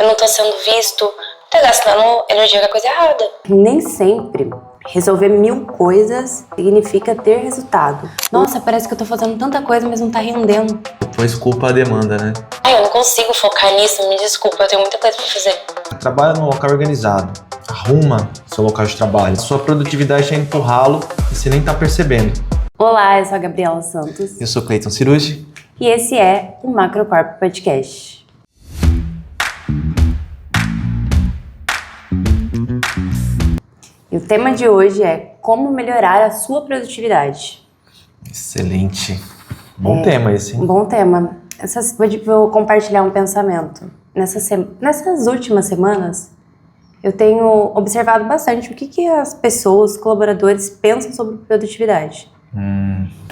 eu não tô sendo visto, tá gastando energia com a coisa errada. Nem sempre resolver 1000 coisas significa ter resultado. Nossa, parece que eu tô fazendo tanta coisa, mas não tá rendendo. Depois culpa a demanda, né? Ai, eu não consigo focar nisso, me desculpa, eu tenho muita coisa pra fazer. Trabalha num local organizado, arruma seu local de trabalho. Sua produtividade está indo pro ralo e você nem tá percebendo. Olá, eu sou a Gabriela Santos. Eu sou Cleiton Cirucci. E esse é o Macrocorp Podcast. E o tema de hoje é como melhorar a sua produtividade. Excelente. Bom tema esse, hein? Um bom tema. Vou compartilhar um pensamento. Nessas últimas semanas, eu tenho observado bastante o que as pessoas, os colaboradores, pensam sobre produtividade.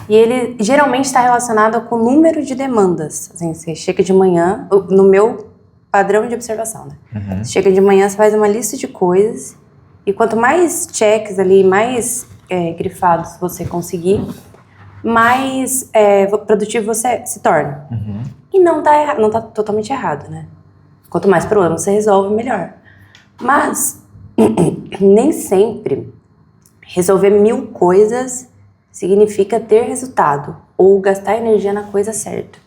E ele geralmente está relacionado com o número de demandas. Assim, você chega de manhã, no meu padrão de observação, né? Você chega de manhã, você faz uma lista de coisas, e quanto mais checks ali, mais grifados você conseguir, mais produtivo você se torna. E não tá totalmente errado, né? Quanto mais problemas você resolve, melhor. Mas nem sempre resolver 1000 coisas significa ter resultado ou gastar energia na coisa certa.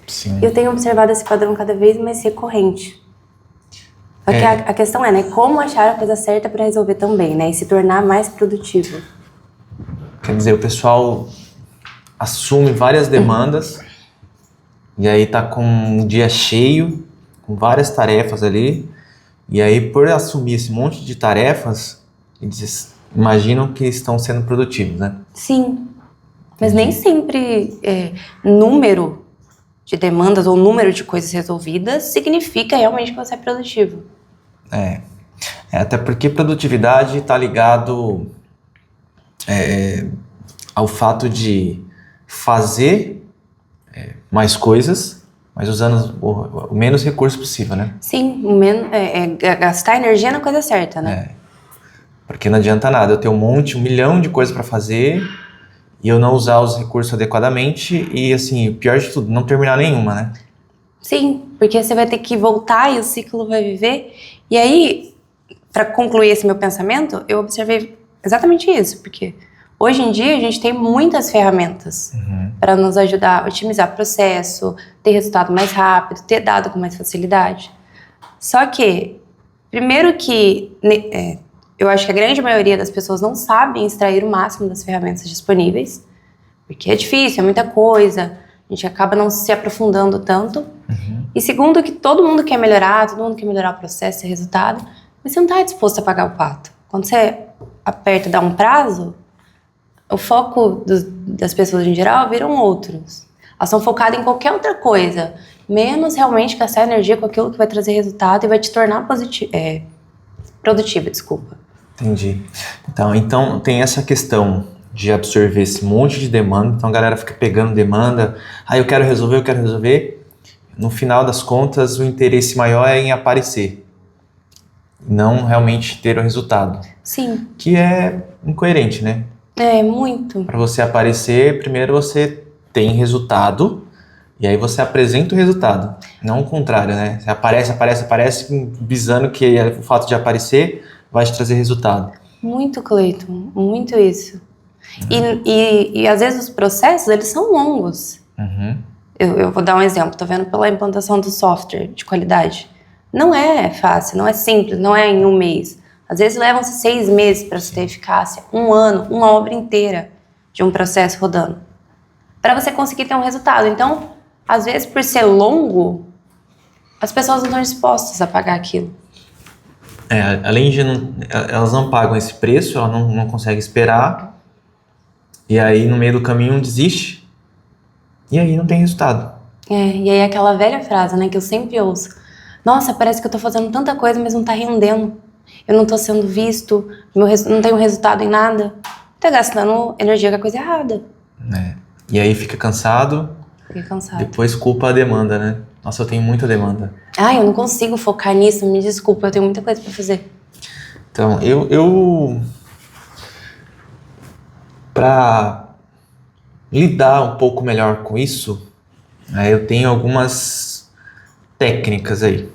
Sim. Eu tenho observado esse padrão cada vez mais recorrente. Só que a questão é, né, como achar a coisa certa para resolver também, né, e se tornar mais produtivo. Quer dizer, o pessoal assume várias demandas e aí tá com um dia cheio, com várias tarefas ali, e aí por assumir esse monte de tarefas, eles imaginam que estão sendo produtivos, né? Sim, mas nem sempre número de demandas ou número de coisas resolvidas significa realmente que você é produtivo. Até porque produtividade está ligado ao fato de fazer mais coisas, mas usando o menos recurso possível, né? Sim, gastar energia na coisa certa, né? Porque não adianta nada eu ter um milhão de coisas para fazer e eu não usar os recursos adequadamente e, assim, o pior de tudo, não terminar nenhuma, né? Sim, porque você vai ter que voltar e o ciclo vai viver. E aí, para concluir esse meu pensamento, eu observei exatamente isso, porque hoje em dia a gente tem muitas ferramentas para nos ajudar a otimizar processo, ter resultado mais rápido, ter dado com mais facilidade. Só que, primeiro que eu acho que a grande maioria das pessoas não sabem extrair o máximo das ferramentas disponíveis, porque é difícil, é muita coisa, a gente acaba não se aprofundando tanto. E segundo que todo mundo quer melhorar o processo e resultado, mas você não está disposto a pagar o pato. Quando você aperta e dá um prazo, o foco das pessoas em geral viram outros. Elas estão focadas em qualquer outra coisa, menos realmente gastar energia com aquilo que vai trazer resultado e vai te tornar produtiva, desculpa. Entendi. Então tem essa questão de absorver esse monte de demanda. Então a galera fica pegando demanda. Eu quero resolver. No final das contas, o interesse maior é em aparecer. Não realmente ter o resultado. Sim. Que é incoerente, né? Muito. Para você aparecer, primeiro você tem resultado e aí você apresenta o resultado. Não o contrário, né? Você aparece, visando que o fato de aparecer vai te trazer resultado. Muito, Cleiton. Muito isso. E às vezes os processos, eles são longos. Eu vou dar um exemplo. Tô vendo pela implantação do software de qualidade. Não é fácil, não é simples, não é em um mês. Às vezes levam-se 6 meses para você ter eficácia, 1 ano, uma obra inteira de um processo rodando, para você conseguir ter um resultado. Então, às vezes, por ser longo, as pessoas não estão dispostas a pagar aquilo. Além de elas não pagam esse preço, elas não conseguem esperar, e aí no meio do caminho desiste, e aí não tem resultado. E aí aquela velha frase, né, que eu sempre ouço: nossa, parece que eu tô fazendo tanta coisa, mas não tá rendendo. Eu não tô sendo visto, não tenho resultado em nada. Tá gastando energia com a coisa errada. E aí fica cansado. Depois culpa a demanda, né? Nossa, eu tenho muita demanda. Eu não consigo focar nisso, me desculpa, eu tenho muita coisa pra fazer. Então, eu para lidar um pouco melhor com isso, eu tenho algumas técnicas aí.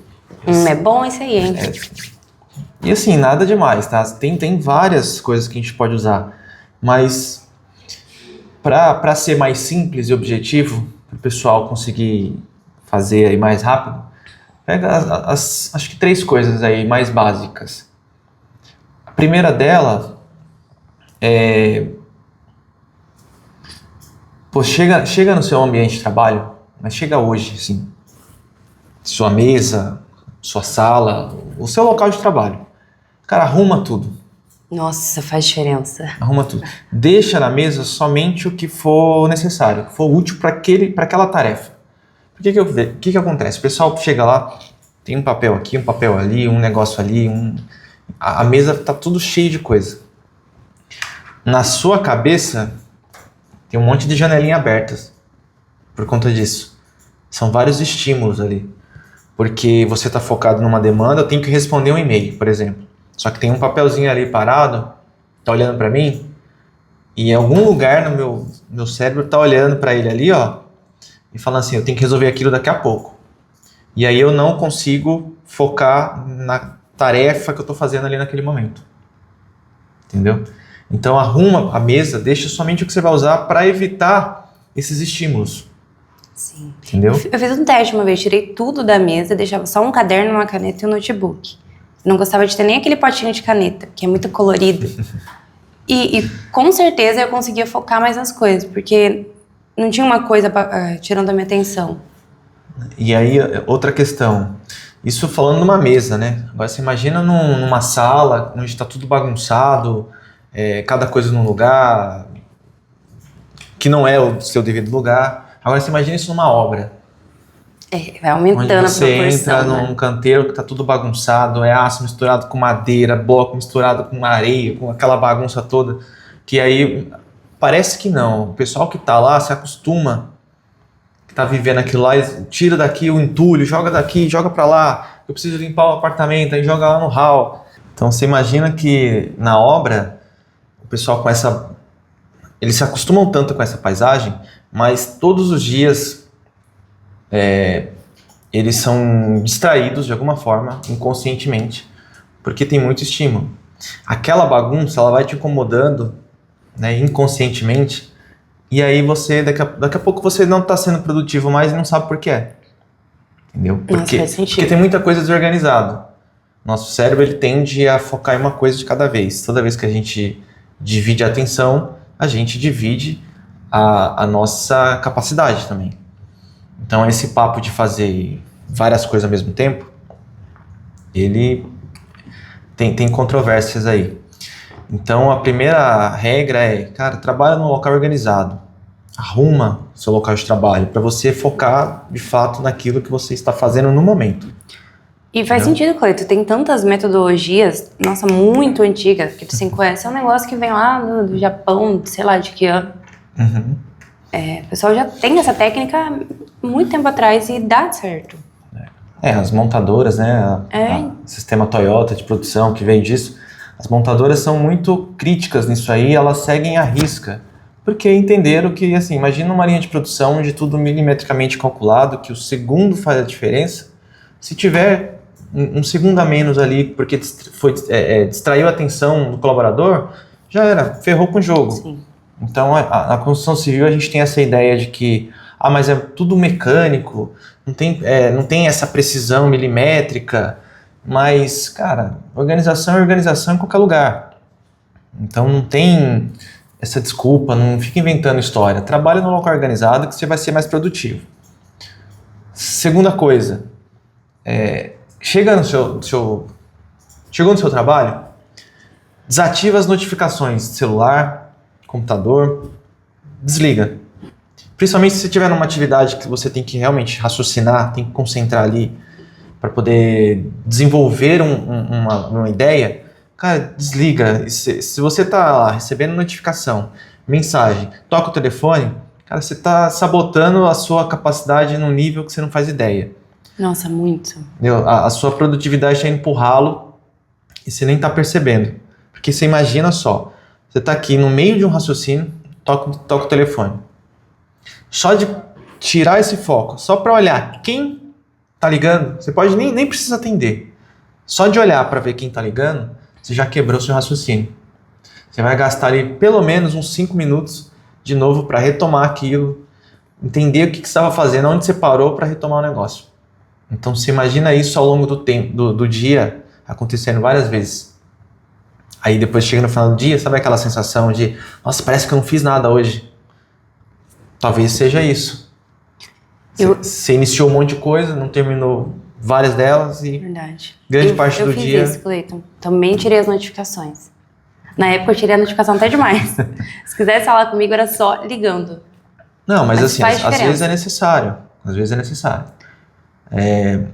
É bom esse aí, hein? E assim, nada demais, tá? Tem várias coisas que a gente pode usar, mas para ser mais simples e objetivo, para o pessoal conseguir fazer aí mais rápido, pega acho que 3 coisas aí mais básicas. A primeira dela é... Pô, chega no seu ambiente de trabalho, mas chega hoje, assim, sua mesa, sua sala, o seu local de trabalho. Cara, arruma tudo. Nossa, faz diferença. Arruma tudo. Deixa na mesa somente o que for necessário, que for útil para aquela tarefa. Por que acontece? O pessoal chega lá, tem um papel aqui, um papel ali, um negócio ali, a mesa tá tudo cheio de coisa. Na sua cabeça tem um monte de janelinha abertas por conta disso. São vários estímulos ali. Porque você está focado numa demanda, eu tenho que responder um e-mail, por exemplo. Só que tem um papelzinho ali parado, tá olhando para mim, e em algum lugar no meu cérebro tá olhando para ele ali, ó, e falando assim, eu tenho que resolver aquilo daqui a pouco. E aí eu não consigo focar na tarefa que eu tô fazendo ali naquele momento. Entendeu? Então arruma a mesa, deixa somente o que você vai usar para evitar esses estímulos. Sim. Entendeu? Eu fiz um teste uma vez, tirei tudo da mesa, deixava só um caderno, uma caneta e um notebook. Não gostava de ter nem aquele potinho de caneta, que é muito colorido. E com certeza eu conseguia focar mais nas coisas, porque não tinha uma coisa tirando a minha atenção. E aí, outra questão. Isso falando numa mesa, né? Agora você imagina numa sala onde está tudo bagunçado, cada coisa num lugar que não é o seu devido lugar. Agora você imagina isso numa obra. Vai aumentando a proporção. Você entra num canteiro que tá tudo bagunçado, é aço misturado com madeira, bloco misturado com areia, com aquela bagunça toda, que aí parece que não. O pessoal que tá lá se acostuma, que tá vivendo aquilo lá, tira daqui o entulho, joga daqui, joga pra lá, eu preciso limpar o apartamento, aí joga lá no hall. Então você imagina que na obra, o pessoal eles se acostumam tanto com essa paisagem, mas todos os dias eles são distraídos de alguma forma, inconscientemente, porque tem muito estímulo. Aquela bagunça, ela vai te incomodando, né, inconscientemente, e aí você, daqui a pouco você não está sendo produtivo mais e não sabe por quê. Entendeu? Porque tem muita coisa desorganizada. Nosso cérebro, ele tende a focar em uma coisa de cada vez. Toda vez que a gente divide a atenção, a gente divide a nossa capacidade também. Então esse papo de fazer várias coisas ao mesmo tempo, ele tem controvérsias aí. Então a primeira regra é, cara, trabalha num local organizado. Arruma seu local de trabalho para você focar de fato naquilo que você está fazendo no momento. E faz sentido, Cleito. Tem tantas metodologias, nossa, muito antigas, que tu se conhece. É um negócio que vem lá do Japão, sei lá de que ano. Uhum. O pessoal já tem essa técnica muito tempo atrás e dá certo. As montadoras, né? Sistema Toyota de produção que vem disso. As montadoras são muito críticas nisso aí, elas seguem à risca. Porque entenderam que, assim, imagina uma linha de produção onde tudo milimetricamente calculado, que o segundo faz a diferença. Se tiver um segundo a menos ali, porque distraiu a atenção do colaborador, já era, ferrou com o jogo. Sim. Então, na construção civil a gente tem essa ideia de que, mas é tudo mecânico, não tem essa precisão milimétrica, mas, cara, organização é organização em qualquer lugar. Então não tem essa desculpa, não fica inventando história. Trabalha num local organizado que você vai ser mais produtivo. Segunda coisa, chegou no seu trabalho, desativa as notificações de celular, computador, desliga. Principalmente se você estiver numa atividade que você tem que realmente raciocinar, tem que concentrar ali para poder desenvolver uma ideia, cara, desliga. Se você está lá recebendo notificação, mensagem, toca o telefone, cara, você está sabotando a sua capacidade num nível que você não faz ideia. Nossa, muito. Entendeu? A sua produtividade está indo pro ralo e você nem está percebendo. Porque você imagina só, você está aqui no meio de um raciocínio, toca o telefone. Só de tirar esse foco, só para olhar quem tá ligando, você pode nem precisa atender. Só de olhar para ver quem tá ligando, você já quebrou seu raciocínio. Você vai gastar ali pelo menos uns 5 minutos de novo para retomar aquilo, entender o que você estava fazendo, onde você parou para retomar o negócio. Então você imagina isso ao longo do tempo, do dia, acontecendo várias vezes. Aí depois chega no final do dia, sabe aquela sensação de, nossa, parece que eu não fiz nada hoje. Talvez seja isso. Você iniciou um monte de coisa, não terminou várias delas e Verdade. grande parte do dia... Eu fiz isso, Cleiton. Também tirei as notificações. Na época eu tirei a notificação até demais. Se quisesse falar comigo era só ligando. Não, mas assim, faz às vezes diferença. é necessário. Às vezes é necessário.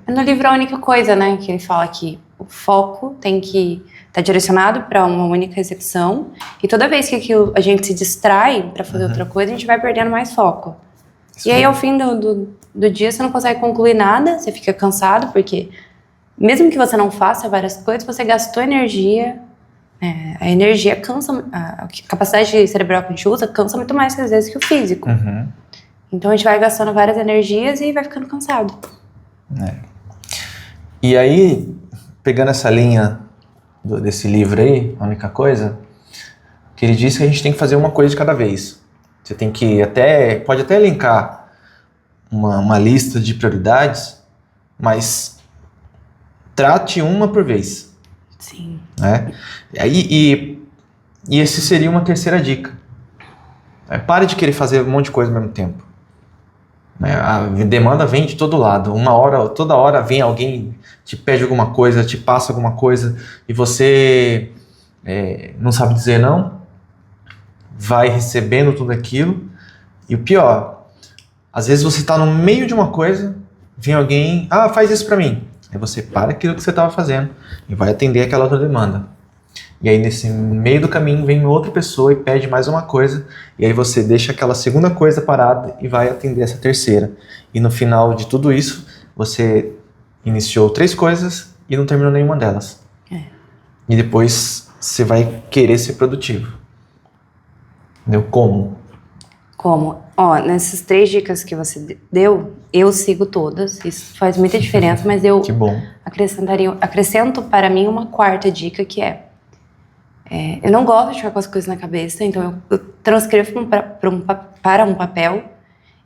No livro a única coisa, né, que ele fala que o foco tem que estar direcionado para uma única execução e toda vez que a gente se distrai para fazer outra coisa, a gente vai perdendo mais foco. Isso E aí mesmo. ao fim do dia você não consegue concluir nada, você fica cansado porque mesmo que você não faça várias coisas, você gastou energia, a energia cansa, a capacidade cerebral que a gente usa cansa muito mais às vezes que o físico. Uhum. Então a gente vai gastando várias energias e vai ficando cansado. E aí, pegando essa linha desse livro aí, a única coisa, que ele diz que a gente tem que fazer uma coisa de cada vez. Você tem que pode até elencar uma lista de prioridades, mas trate uma por vez, Sim. né? E esse seria uma terceira dica. Pare de querer fazer um monte de coisa ao mesmo tempo. A demanda vem de todo lado. Toda hora vem alguém, te pede alguma coisa, te passa alguma coisa e você não sabe dizer não, vai recebendo tudo aquilo. E o pior, às vezes você está no meio de uma coisa, vem alguém, faz isso pra mim. Aí você para aquilo que você estava fazendo e vai atender aquela outra demanda. E aí nesse meio do caminho vem outra pessoa e pede mais uma coisa, e aí você deixa aquela segunda coisa parada e vai atender essa terceira. E no final de tudo isso, você iniciou 3 coisas e não terminou nenhuma delas. E depois você vai querer ser produtivo. Entendeu? Como? Nessas 3 dicas que você deu, eu sigo todas, isso faz muita diferença, mas eu Que bom. acrescento para mim uma 4ª dica que eu não gosto de ficar com as coisas na cabeça, então eu transcrevo para um papel.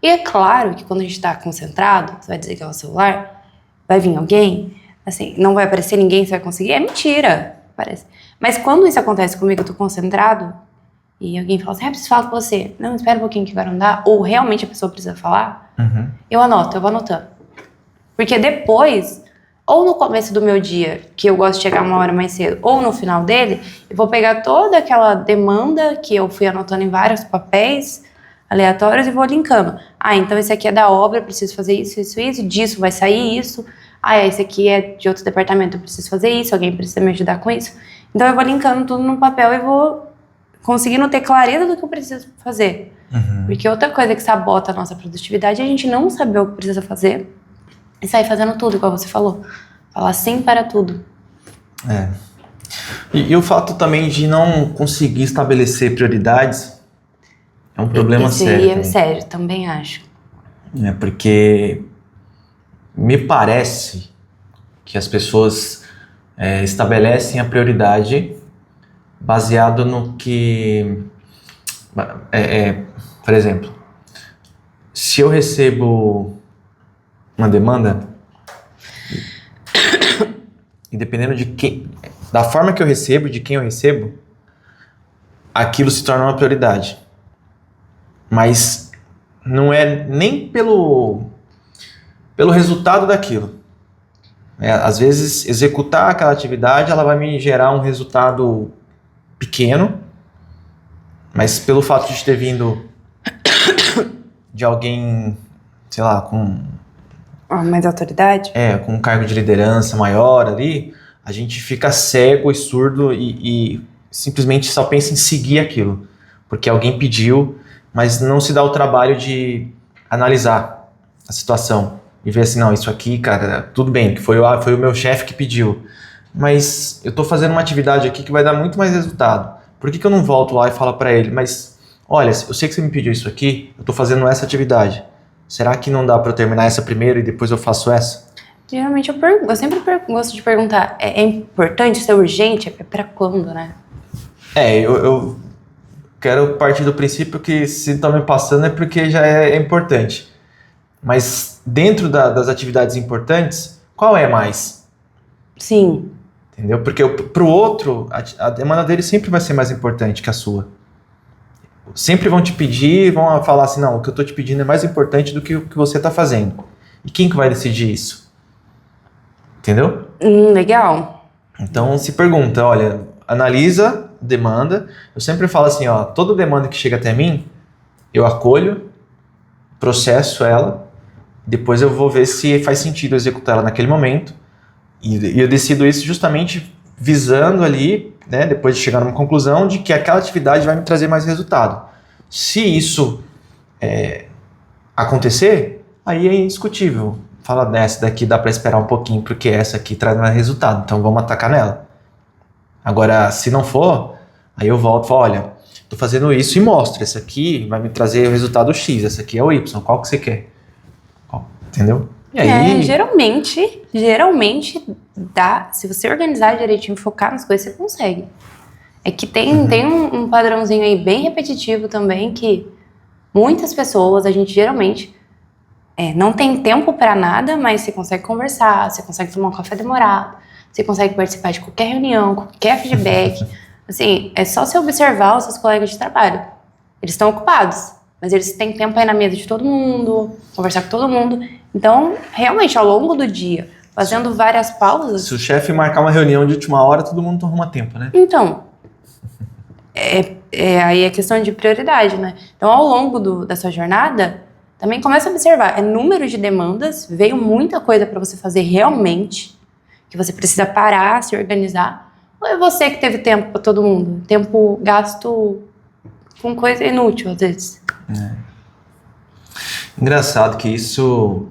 E é claro que quando a gente está concentrado, você vai desligar o celular, vai vir alguém, assim, não vai aparecer ninguém, você vai conseguir. É mentira, parece. Mas quando isso acontece comigo, eu tô concentrado e alguém fala assim, preciso falar com você. Não, espera um pouquinho que vai não dar. Ou realmente a pessoa precisa falar. Eu vou anotando. Porque depois, ou no começo do meu dia, que eu gosto de chegar 1 hora mais cedo, ou no final dele, eu vou pegar toda aquela demanda que eu fui anotando em vários papéis aleatórios e vou linkando. Então esse aqui é da obra, eu preciso fazer isso, disso vai sair isso. Esse aqui é de outro departamento, eu preciso fazer isso, alguém precisa me ajudar com isso. Então eu vou linkando tudo no papel e vou conseguindo ter clareza do que eu preciso fazer. Porque outra coisa que sabota a nossa produtividade é a gente não saber o que precisa fazer e sair fazendo tudo, igual você falou. Falar sim para tudo. E o fato também de não conseguir estabelecer prioridades é um problema sério. Isso é sério, também acho. Porque me parece que as pessoas estabelecem a prioridade baseado no que... por exemplo, se eu recebo uma demanda e dependendo da forma que eu recebo, de quem eu recebo, aquilo se torna uma prioridade. Mas não é nem pelo resultado daquilo. Às vezes, executar aquela atividade, ela vai me gerar um resultado pequeno, mas pelo fato de ter vindo de alguém, sei lá, com Mais autoridade? com um cargo de liderança maior ali, a gente fica cego e surdo e simplesmente só pensa em seguir aquilo, porque alguém pediu, mas não se dá o trabalho de analisar a situação e ver assim, não, isso aqui, cara, tudo bem, que foi o meu chefe que pediu, mas eu tô fazendo uma atividade aqui que vai dar muito mais resultado. Por que eu não volto lá e falo para ele, mas olha, eu sei que você me pediu isso aqui, eu tô fazendo essa atividade. Será que não dá para eu terminar essa primeiro e depois eu faço essa? Geralmente eu sempre gosto de perguntar, é importante, isso é urgente? É pra quando, né? Eu quero partir do princípio que se estão me passando é porque já é importante. Mas dentro das atividades importantes, qual é mais? Sim. Entendeu? Porque pro outro, a demanda dele sempre vai ser mais importante que a sua. Sempre vão te pedir, vão falar assim, não, o que eu tô te pedindo é mais importante do que o que você tá fazendo. E quem que vai decidir isso? Entendeu? Legal. Então se pergunta, olha, analisa demanda. Eu sempre falo assim, ó, toda demanda que chega até mim, eu acolho, processo ela, depois eu vou ver se faz sentido executar ela naquele momento. E eu decido isso justamente visando ali, né, depois de chegar numa conclusão de que aquela atividade vai me trazer mais resultado. Se isso acontecer, aí é indiscutível. Fala, nessa daqui dá para esperar um pouquinho, porque essa aqui traz mais resultado, então vamos atacar nela. Agora, se não for, aí eu volto e falo, olha, tô fazendo isso e mostro, essa aqui vai me trazer o resultado X, essa aqui é o Y, qual que você quer? Entendeu? E aí... geralmente dá, se você organizar direitinho, focar nas coisas, você consegue. É que tem um padrãozinho aí bem repetitivo também, que muitas pessoas, a gente geralmente não tem tempo pra nada, mas você consegue conversar, você consegue tomar um café demorado, você consegue participar de qualquer reunião, qualquer feedback. Assim, é só você observar os seus colegas de trabalho. Eles estão ocupados, mas eles têm tempo aí na mesa de todo mundo, conversar com todo mundo. Então, realmente, ao longo do dia, fazendo várias pausas... Se o chefe marcar uma reunião de última hora, todo mundo arruma tempo, né? Então, aí é questão de prioridade, né? Então, ao longo da sua jornada, também começa a observar. Número de demandas, veio muita coisa para você fazer realmente, que você precisa parar, se organizar. Ou é você que teve tempo para todo mundo? Tempo gasto com coisa inútil, às vezes. Engraçado que isso...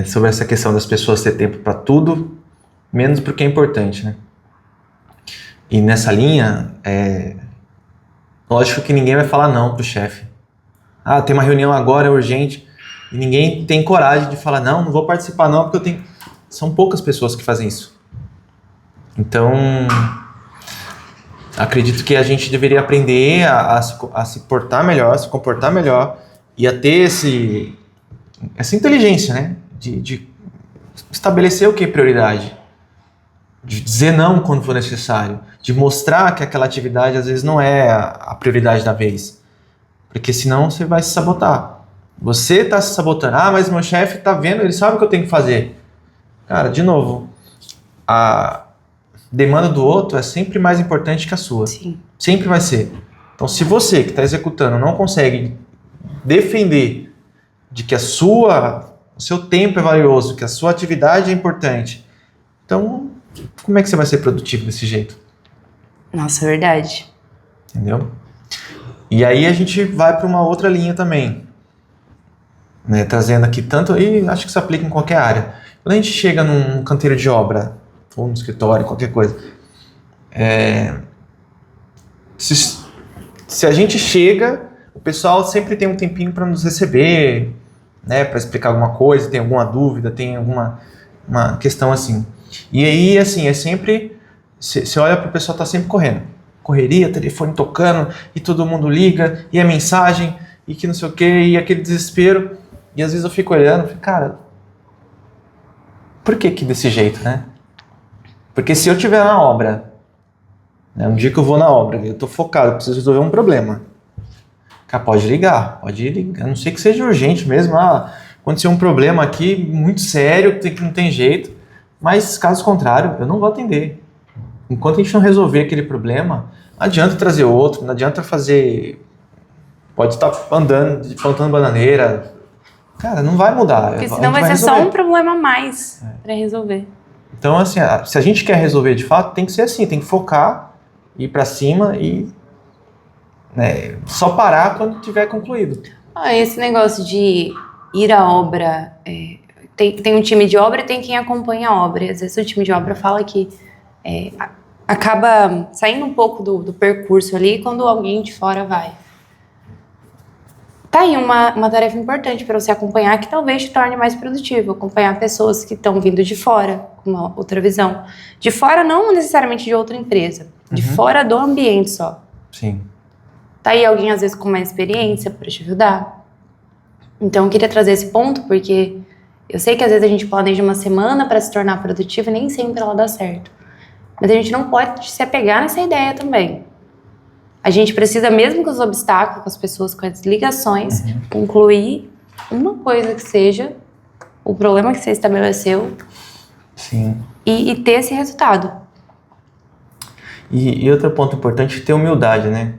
sobre essa questão das pessoas ter tempo para tudo, menos porque é importante, né? E nessa linha, lógico que ninguém vai falar não pro chefe. Ah, tem uma reunião agora, é urgente. E ninguém tem coragem de falar, não vou participar não, porque eu tenho... São poucas pessoas que fazem isso. Então, acredito que a gente deveria aprender a se portar melhor, a se comportar melhor e a ter essa inteligência, né? De estabelecer o que é prioridade. De dizer não quando for necessário. De mostrar que aquela atividade às vezes não é a prioridade da vez. Porque senão você vai se sabotar. Você está se sabotando. Ah, mas meu chefe está vendo, ele sabe o que eu tenho que fazer. Cara, de novo, a demanda do outro é sempre mais importante que a sua. Sim. Sempre vai ser. Então, se você que está executando não consegue defender de que o seu tempo é valioso, que a sua atividade é importante, então, como é que você vai ser produtivo desse jeito? Nossa, é verdade. Entendeu? E aí a gente vai para uma outra linha também, né? Trazendo aqui tanto, e acho que isso aplica em qualquer área. Quando a gente chega num canteiro de obra, ou no escritório, qualquer coisa, se a gente chega, o pessoal sempre tem um tempinho para nos receber, né, para explicar alguma coisa, tem alguma dúvida, tem alguma uma questão assim. E aí, assim, é sempre... Você olha para o pessoal, tá sempre correndo. Correria, telefone tocando, e todo mundo liga, e a mensagem, e que não sei o quê, e aquele desespero. E às vezes eu fico olhando e fico, cara, por que desse jeito, né? Porque se eu estiver na obra, né, um dia que eu vou na obra, eu tô focado, preciso resolver um problema. Cara, pode ligar, a não ser que seja urgente mesmo. Aconteceu um problema aqui muito sério, que não tem jeito. Mas, caso contrário, eu não vou atender. Enquanto a gente não resolver aquele problema, não adianta trazer outro, não adianta fazer... Pode estar andando, plantando bananeira. Cara, não vai mudar. Porque senão vai ser só um problema a mais para resolver. Então, assim, se a gente quer resolver de fato, tem que ser assim, tem que focar, ir para cima e só parar quando tiver concluído. Esse negócio de ir à obra, tem um time de obra e tem quem acompanha a obra. E às vezes o time de obra fala que acaba saindo um pouco do percurso ali quando alguém de fora vai. Tá aí uma tarefa importante para você acompanhar que talvez te torne mais produtivo. Acompanhar pessoas que estão vindo de fora, com uma outra visão. De fora, não necessariamente de outra empresa. De fora do ambiente só. Sim. Tá aí alguém, às vezes, com mais experiência para te ajudar. Então, eu queria trazer esse ponto, porque eu sei que, às vezes, a gente planeja uma semana para se tornar produtivo e nem sempre ela dá certo. Mas a gente não pode se apegar nessa ideia também. A gente precisa, mesmo com os obstáculos, com as pessoas, com as ligações, concluir uma coisa que seja o problema que você estabeleceu. Sim. E ter esse resultado. E outro ponto importante é ter humildade, né?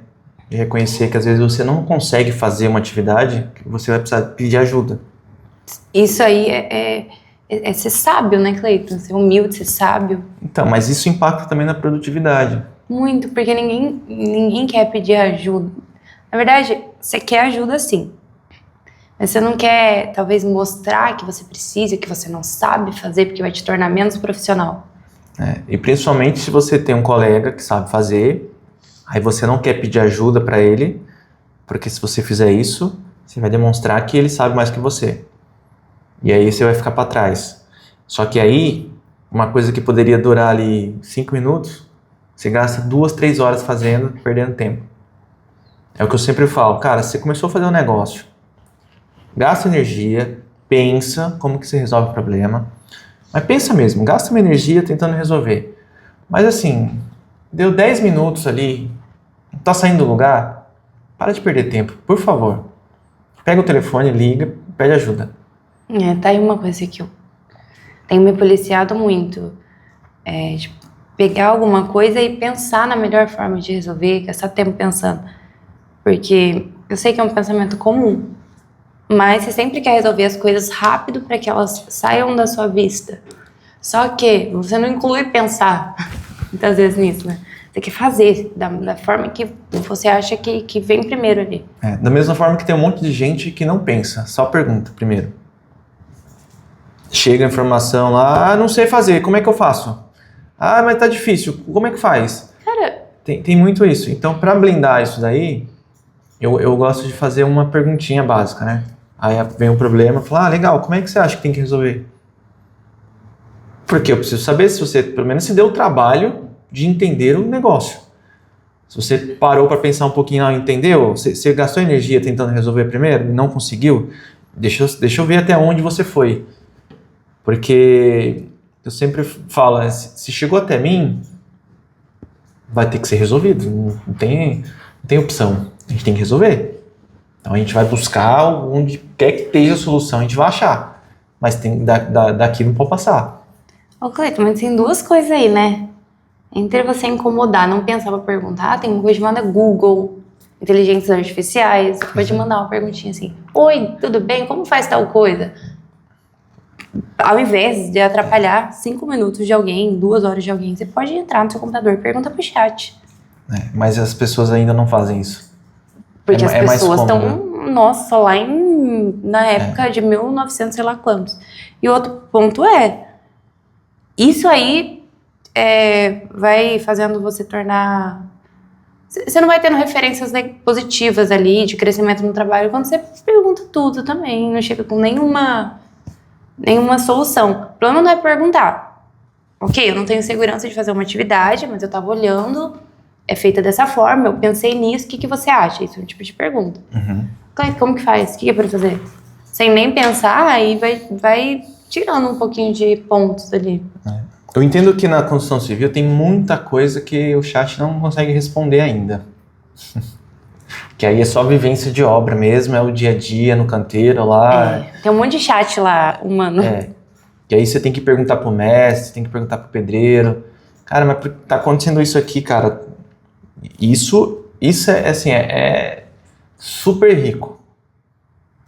De reconhecer que às vezes você não consegue fazer uma atividade, que você vai precisar pedir ajuda. Isso aí é ser sábio, né, Cleiton? Ser humilde, ser sábio. Então, mas isso impacta também na produtividade. Muito, porque ninguém quer pedir ajuda. Na verdade, você quer ajuda sim. Mas você não quer, talvez, mostrar que você precisa, que você não sabe fazer, porque vai te tornar menos profissional. E principalmente se você tem um colega que sabe fazer, aí você não quer pedir ajuda para ele, porque se você fizer isso, você vai demonstrar que ele sabe mais que você. E aí você vai ficar para trás. Só que aí, uma coisa que poderia durar ali 5 minutos, você gasta 2, 3 horas fazendo, perdendo tempo. É o que eu sempre falo, cara, você começou a fazer um negócio, gasta energia, pensa como que você resolve o problema, mas pensa mesmo, gasta uma energia tentando resolver. Mas assim, deu 10 minutos ali, não tá saindo do lugar, para de perder tempo, por favor. Pega o telefone, liga, pede ajuda. Tá aí uma coisa que eu tenho me policiado muito. Tipo, pegar alguma coisa e pensar na melhor forma de resolver, gastar tempo pensando. Porque eu sei que é um pensamento comum, mas você sempre quer resolver as coisas rápido para que elas saiam da sua vista. Só que você não inclui pensar muitas vezes nisso, né? Você quer fazer da forma que você acha que vem primeiro ali. Da mesma forma que tem um monte de gente que não pensa, só pergunta primeiro. Chega a informação lá, não sei fazer, como é que eu faço? Mas tá difícil, como é que faz? Cara, tem muito isso. Então, para blindar isso daí, eu gosto de fazer uma perguntinha básica, né? Aí vem um problema, fala, legal, como é que você acha que tem que resolver? Porque eu preciso saber se você, pelo menos, se deu o trabalho de entender o negócio. Se você parou para pensar um pouquinho, entendeu? Você gastou energia tentando resolver primeiro e não conseguiu, deixa eu ver até onde você foi. Porque eu sempre falo, se chegou até mim, vai ter que ser resolvido. Não tem opção. A gente tem que resolver. Então a gente vai buscar onde quer que esteja a solução, a gente vai achar. Mas daqui não pode passar. Ô Cleiton, mas tem duas coisas aí, né? Entre você incomodar, não pensar pra perguntar, tem uma coisa chamada Google, inteligências artificiais, você pode mandar uma perguntinha assim, oi, tudo bem? Como faz tal coisa? Ao invés de atrapalhar 5 minutos de alguém, 2 horas de alguém, você pode entrar no seu computador e perguntar pro chat. Mas as pessoas ainda não fazem isso. Porque as pessoas estão, nossa, lá na época de 1900, sei lá quantos. E outro ponto isso aí vai fazendo você tornar... Você não vai tendo referências positivas ali, de crescimento no trabalho, quando você pergunta tudo também, não chega com nenhuma solução. O problema não é perguntar. Ok, eu não tenho segurança de fazer uma atividade, mas eu tava olhando, é feita dessa forma, eu pensei nisso, o que você acha? Isso é um tipo de pergunta. Como que faz? O que é pra fazer? Sem nem pensar, aí vai tirando um pouquinho de pontos ali. Eu entendo que na construção civil tem muita coisa que o chat não consegue responder ainda. Que aí é só vivência de obra mesmo, é o dia a dia no canteiro lá. Tem um monte de chat lá, humano. E aí você tem que perguntar pro mestre, tem que perguntar pro pedreiro. Cara, mas tá acontecendo isso aqui, cara. Isso é super rico.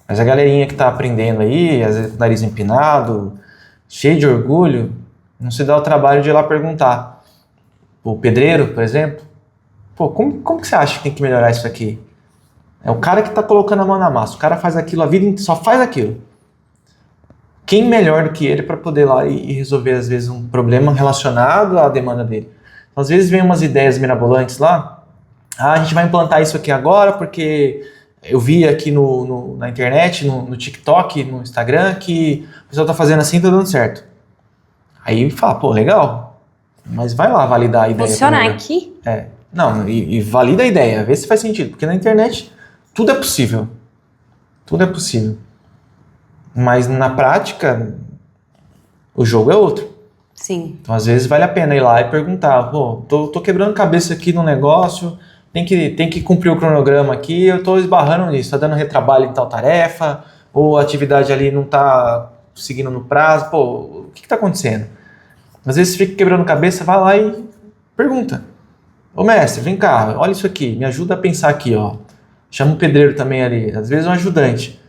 Mas a galerinha que tá aprendendo aí, às vezes com o nariz empinado, cheio de orgulho, não se dá o trabalho de ir lá perguntar. O pedreiro, por exemplo, como que você acha que tem que melhorar isso aqui? É o cara que tá colocando a mão na massa, o cara faz aquilo, a vida só faz aquilo. Quem melhor do que ele para poder ir lá e resolver, às vezes, um problema relacionado à demanda dele? Então, às vezes vem umas ideias mirabolantes lá, a gente vai implantar isso aqui agora porque eu vi aqui na internet, no TikTok, no Instagram, que o pessoal tá fazendo assim e tá dando certo. Aí fala, pô, legal, mas vai lá validar a ideia. Funciona primeiro. aqui? Não, e valida a ideia, vê se faz sentido, porque na internet tudo é possível. Tudo é possível. Mas na prática, o jogo é outro. Sim. Então, às vezes, vale a pena ir lá e perguntar, pô, tô quebrando cabeça aqui no negócio, tem que cumprir o cronograma aqui, eu tô esbarrando nisso, tá dando retrabalho em tal tarefa, ou a atividade ali não tá seguindo no prazo, pô, o que tá acontecendo? Às vezes, você fica quebrando cabeça, vai lá e pergunta. Ô mestre, vem cá, olha isso aqui, me ajuda a pensar aqui, ó. Chama um pedreiro também ali, às vezes um ajudante.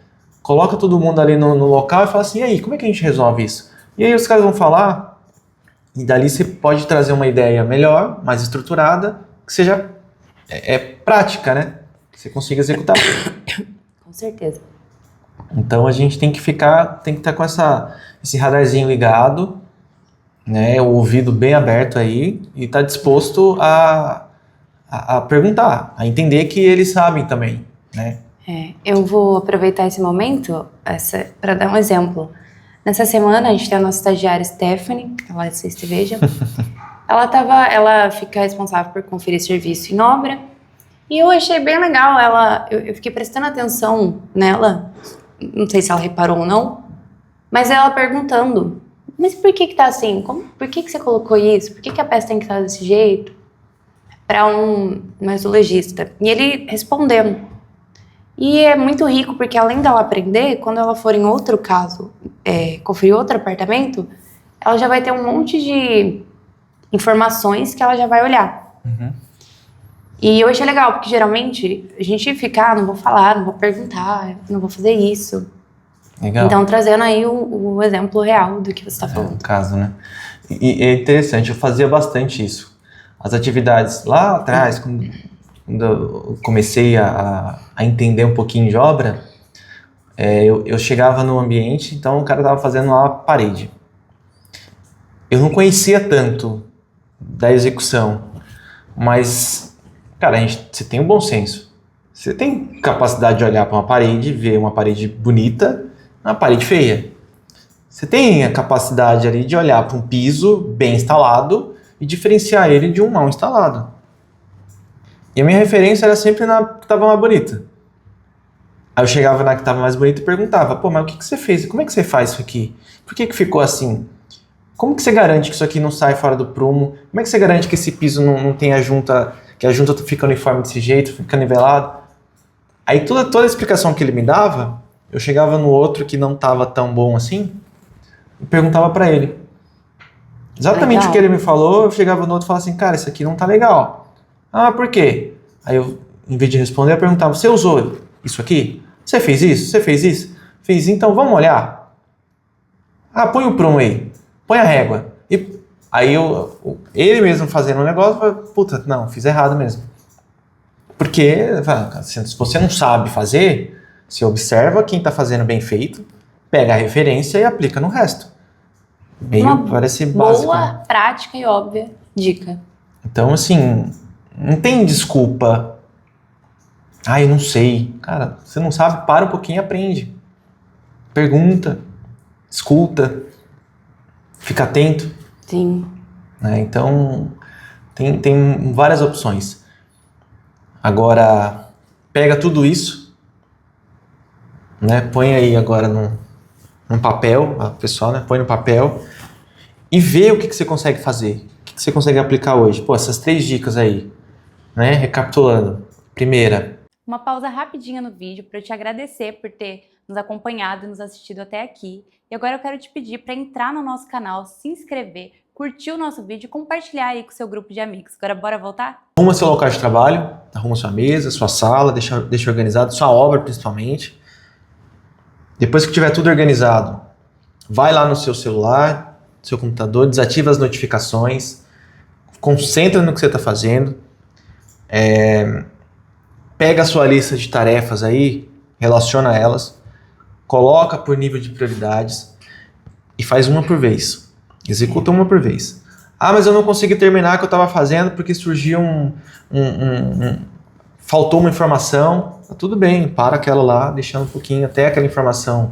Coloca todo mundo ali no local e fala assim, e aí, como é que a gente resolve isso? E aí os caras vão falar, e dali você pode trazer uma ideia melhor, mais estruturada, que seja prática, né? Que você consiga executar. Com certeza. Então a gente tem que estar com esse radarzinho ligado, né? O ouvido bem aberto aí, e estar disposto a perguntar, a entender que eles sabem também, né? Eu vou aproveitar esse momento para dar um exemplo. Nessa semana, a gente tem a nossa estagiária Stephanie, ela é Sexta Veja. Ela fica responsável por conferir serviço em obra. E eu achei bem legal eu fiquei prestando atenção nela, não sei se ela reparou ou não, mas ela perguntando, mas por que tá assim? Por que você colocou isso? Por que a peça tem que estar desse jeito? Para um mesologista. E ele respondendo. E é muito rico, porque além dela aprender, quando ela for em outro caso, conferir outro apartamento, ela já vai ter um monte de informações que ela já vai olhar. Uhum. E eu achei legal, porque geralmente a gente fica, não vou falar, não vou perguntar, não vou fazer isso. Legal. Então, trazendo aí o exemplo real do que você está falando. No caso, né? E é interessante, eu fazia bastante isso. As atividades lá atrás, quando eu comecei a entender um pouquinho de obra, eu chegava no ambiente, então o cara estava fazendo lá a parede. Eu não conhecia tanto da execução, mas, cara, você tem um bom senso. Você tem capacidade de olhar para uma parede, ver uma parede bonita, uma parede feia. Você tem a capacidade ali de olhar para um piso bem instalado e diferenciar ele de um mal instalado. E a minha referência era sempre na que estava mais bonita. Aí eu chegava na que estava mais bonita e perguntava, pô, mas o que você fez? Como é que você faz isso aqui? Por que ficou assim? Como que você garante que isso aqui não sai fora do prumo? Como é que você garante que esse piso não tem a junta, que a junta fica uniforme desse jeito, fica nivelado? Aí toda a explicação que ele me dava, eu chegava no outro que não estava tão bom assim e perguntava para ele. Exatamente Legal. o que ele me falou, eu chegava no outro e falava assim, cara, isso aqui não tá legal. Ah, por quê? Aí eu, em vez de responder, eu perguntava, você usou isso aqui? Você fez isso? Você fez isso? Fiz, então vamos olhar? Ah, põe o prumo aí, põe a régua. E aí ele mesmo fazendo o negócio, eu falei, puta, não, fiz errado mesmo. Porque se você não sabe fazer, você observa quem está fazendo bem feito, pega a referência e aplica no resto. Meio parece básico. Boa, Né? prática e óbvia dica. Então, assim, não tem desculpa. Ah, eu não sei. Cara, você não sabe, para um pouquinho e aprende. Pergunta, escuta, fica atento. Sim. Né? Então, tem várias opções. Agora, pega tudo isso, né? Põe aí agora num papel, pessoal, né? Põe no papel e vê o que você consegue fazer, o que você consegue aplicar hoje. Pô, essas 3 dicas aí, né? Recapitulando. Primeira. Uma pausa rapidinha no vídeo para eu te agradecer por ter nos acompanhado e nos assistido até aqui. E agora eu quero te pedir para entrar no nosso canal, se inscrever, curtir o nosso vídeo e compartilhar aí com o seu grupo de amigos. Agora bora voltar? Arruma seu local de trabalho, arruma sua mesa, sua sala, deixa organizado, sua obra principalmente. Depois que tiver tudo organizado, vai lá no seu celular, seu computador, desativa as notificações, concentra no que você está fazendo, pega a sua lista de tarefas aí, relaciona elas, coloca por nível de prioridades e faz uma por vez. Executa uma por vez. Ah, mas eu não consegui terminar o que eu estava fazendo porque surgiu faltou uma informação, tá tudo bem, para aquela lá, deixando um pouquinho até aquela informação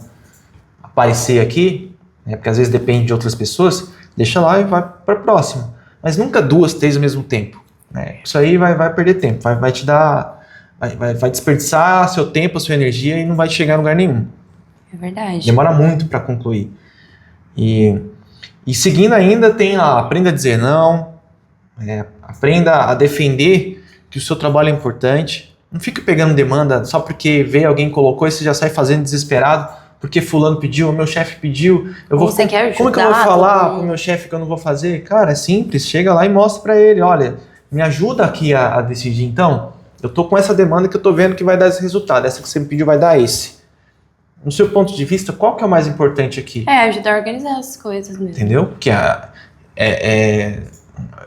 aparecer aqui, né, porque às vezes depende de outras pessoas, deixa lá e vai para a próxima. Mas nunca 2, 3 ao mesmo tempo. Né? Isso aí vai perder tempo, vai te dar, vai desperdiçar seu tempo, a sua energia e não vai chegar a lugar nenhum. É verdade. Demora muito para concluir. E seguindo ainda tem a aprenda a dizer não, aprenda a defender que o seu trabalho é importante. Não fica pegando demanda só porque vê alguém colocou e você já sai fazendo desesperado porque fulano pediu, o meu chefe pediu. Você quer ajudar, como é que eu vou falar pro meu chefe que eu não vou fazer? Cara, é simples, chega lá e mostra para ele, olha, me ajuda aqui a decidir. Então, eu tô com essa demanda que eu tô vendo que vai dar esse resultado, essa que você me pediu vai dar esse. No seu ponto de vista, qual que é o mais importante aqui? Ajudar a organizar as coisas mesmo. Entendeu? Porque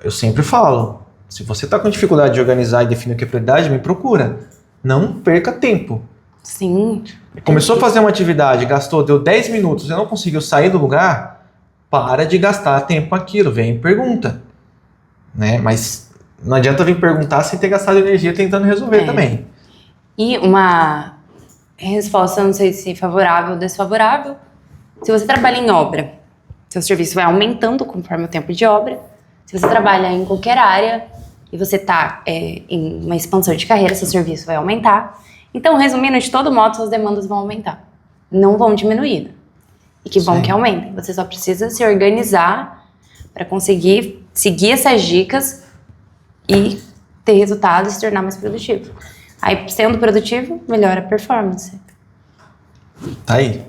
eu sempre falo, se você tá com dificuldade de organizar e definir o que é prioridade, me procura. Não perca tempo. Sim. Começou a fazer uma atividade, deu 10 minutos, você não conseguiu sair do lugar, para de gastar tempo com aquilo, vem e pergunta. Né? Mas não adianta vir perguntar sem ter gastado energia tentando resolver também. E uma resposta, não sei se favorável ou desfavorável, se você trabalha em obra, seu serviço vai aumentando conforme o tempo de obra. Se você trabalha em qualquer área e você está em uma expansão de carreira, seu serviço vai aumentar. Então, resumindo, de todo modo, suas demandas vão aumentar. Não vão diminuir. E que bom que aumentem. Você só precisa se organizar para conseguir seguir essas dicas e ter resultados e se tornar mais produtivo. Aí, sendo produtivo, melhora a performance. Tá aí.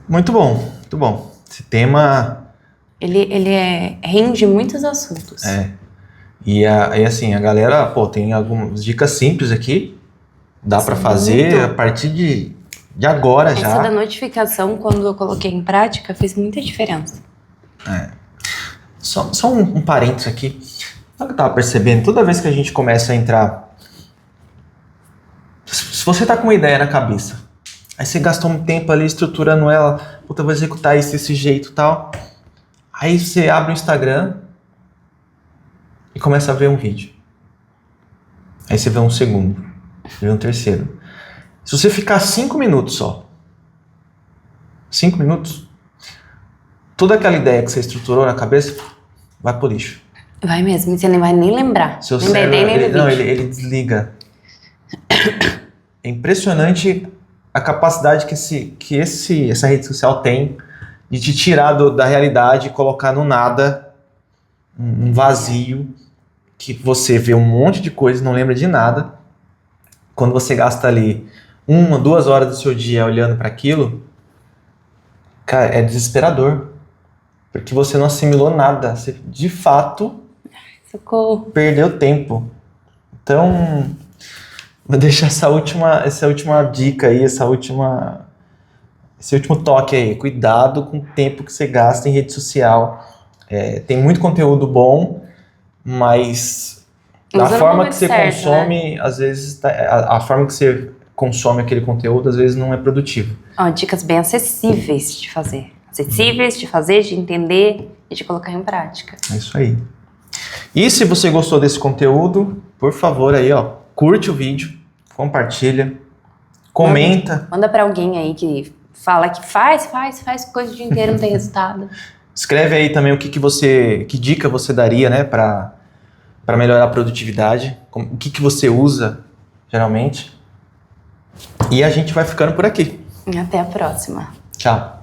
Muito bom, muito bom. Esse tema... Ele rende muitos assuntos. E assim, a galera, tem algumas dicas simples aqui. Dá para fazer a partir de agora já. Essa da notificação, quando eu coloquei em prática, fez muita diferença. Só um parênteses aqui. Sabe o que eu tava percebendo? Toda vez que a gente começa a entrar... Se você tá com uma ideia na cabeça, aí você gastou um tempo ali estruturando ela, eu vou executar isso desse jeito e tal. Aí você abre o Instagram e começa a ver um vídeo. Aí você vê um segundo, vê um terceiro. Se você ficar 5 minutos só, 5 minutos, toda aquela ideia que você estruturou na cabeça vai pro lixo. Vai mesmo, você nem vai nem lembrar. Seu nem cérebro, nem ele desliga. É impressionante a capacidade que essa rede social tem de te tirar da realidade e colocar no nada, um vazio, que você vê um monte de coisa e não lembra de nada. Quando você gasta ali 1, 2 horas do seu dia olhando para aquilo, cara, é desesperador. Porque você não assimilou nada. Você, de fato, Socorro. Perdeu tempo. Então, vou deixar essa última dica aí, esse último toque aí. Cuidado com o tempo que você gasta em rede social. Tem muito conteúdo bom, mas a forma que você consome, às vezes, a forma que você consome aquele conteúdo, às vezes não é produtivo. Dicas bem acessíveis de fazer. Acessíveis de fazer, de entender e de colocar em prática. É isso aí. E se você gostou desse conteúdo, por favor aí, curte o vídeo, compartilha, comenta. Manda pra alguém aí que fala que faz coisa o dia inteiro e não tem resultado. Escreve aí também que dica você daria, né, para melhorar a produtividade, o que você usa geralmente. E a gente vai ficando por aqui. Até a próxima. Tchau.